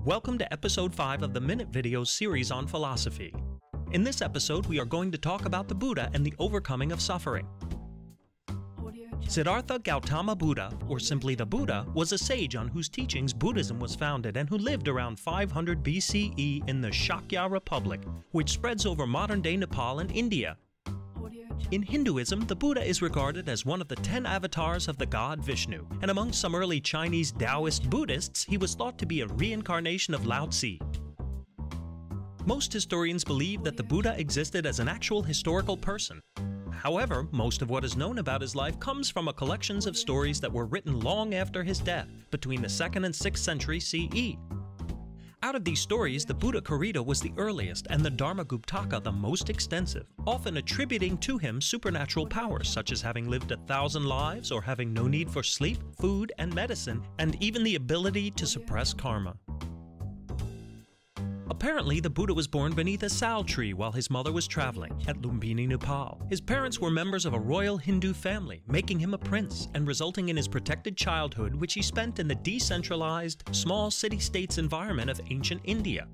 Welcome to episode 5 of the Minute Videos series on philosophy. In this episode, we are going to talk about the Buddha and the overcoming of suffering. Siddhartha Gautama Buddha, or simply the Buddha, was a sage on whose teachings Buddhism was founded and who lived around 500 BCE in the Shakya Republic, which spreads over modern-day Nepal and India. In Hinduism, the Buddha is regarded as one of the 10 avatars of the god Vishnu, and among some early Chinese Taoist Buddhists, he was thought to be a reincarnation of Lao Tzu. Most historians believe that the Buddha existed as an actual historical person. However, most of what is known about his life comes from a collection of stories that were written long after his death, between the 2nd and 6th century CE. Out of these stories, the Buddha Karita was the earliest and the Dharmaguptaka the most extensive, often attributing to him supernatural powers such as having lived 1,000 lives or having no need for sleep, food, and medicine, and even the ability to suppress karma. Apparently, the Buddha was born beneath a sal tree while his mother was traveling at Lumbini, Nepal. His parents were members of a royal Hindu family, making him a prince and resulting in his protected childhood, which he spent in the decentralized, small city-states environment of ancient India.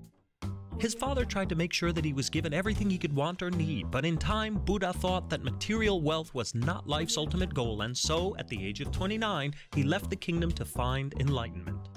His father tried to make sure that he was given everything he could want or need, but in time, Buddha thought that material wealth was not life's ultimate goal, and so, at the age of 29, he left the kingdom to find enlightenment.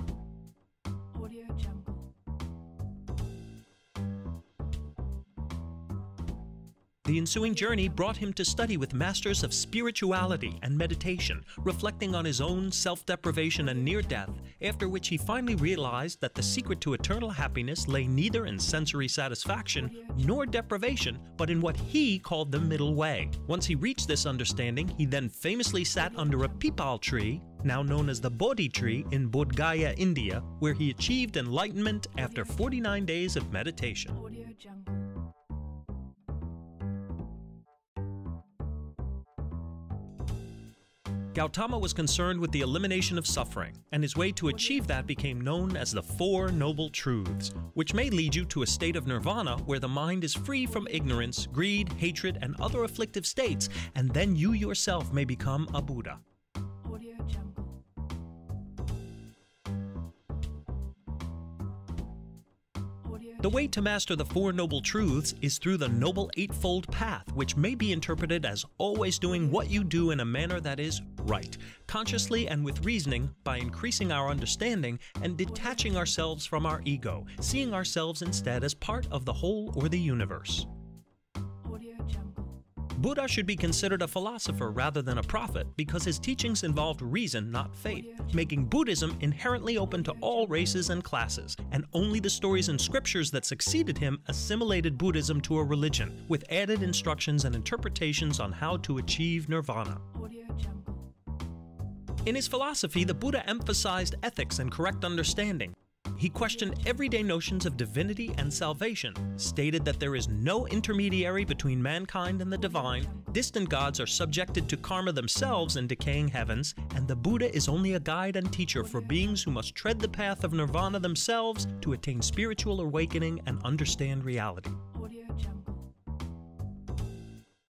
The ensuing journey brought him to study with masters of spirituality and meditation, reflecting on his own self-deprivation and near-death, after which he finally realized that the secret to eternal happiness lay neither in sensory satisfaction nor deprivation, but in what he called the middle way. Once he reached this understanding, he then famously sat under a peepal tree, now known as the Bodhi tree, in Bodh Gaya, India, where he achieved enlightenment after 49 days of meditation. Gautama was concerned with the elimination of suffering, and his way to achieve that became known as the Four Noble Truths, which may lead you to a state of nirvana where the mind is free from ignorance, greed, hatred, and other afflictive states, and then you yourself may become a Buddha. The way to master the Four Noble Truths is through the Noble Eightfold Path, which may be interpreted as always doing what you do in a manner that is right, consciously and with reasoning, by increasing our understanding and detaching ourselves from our ego, seeing ourselves instead as part of the whole or the universe. Buddha should be considered a philosopher rather than a prophet because his teachings involved reason, not faith, making Buddhism inherently open to all races and classes, and only the stories and scriptures that succeeded him assimilated Buddhism to a religion, with added instructions and interpretations on how to achieve nirvana. In his philosophy, the Buddha emphasized ethics and correct understanding. He questioned everyday notions of divinity and salvation, stated that there is no intermediary between mankind and the divine, distant gods are subjected to karma themselves in decaying heavens, and the Buddha is only a guide and teacher for beings who must tread the path of nirvana themselves to attain spiritual awakening and understand reality.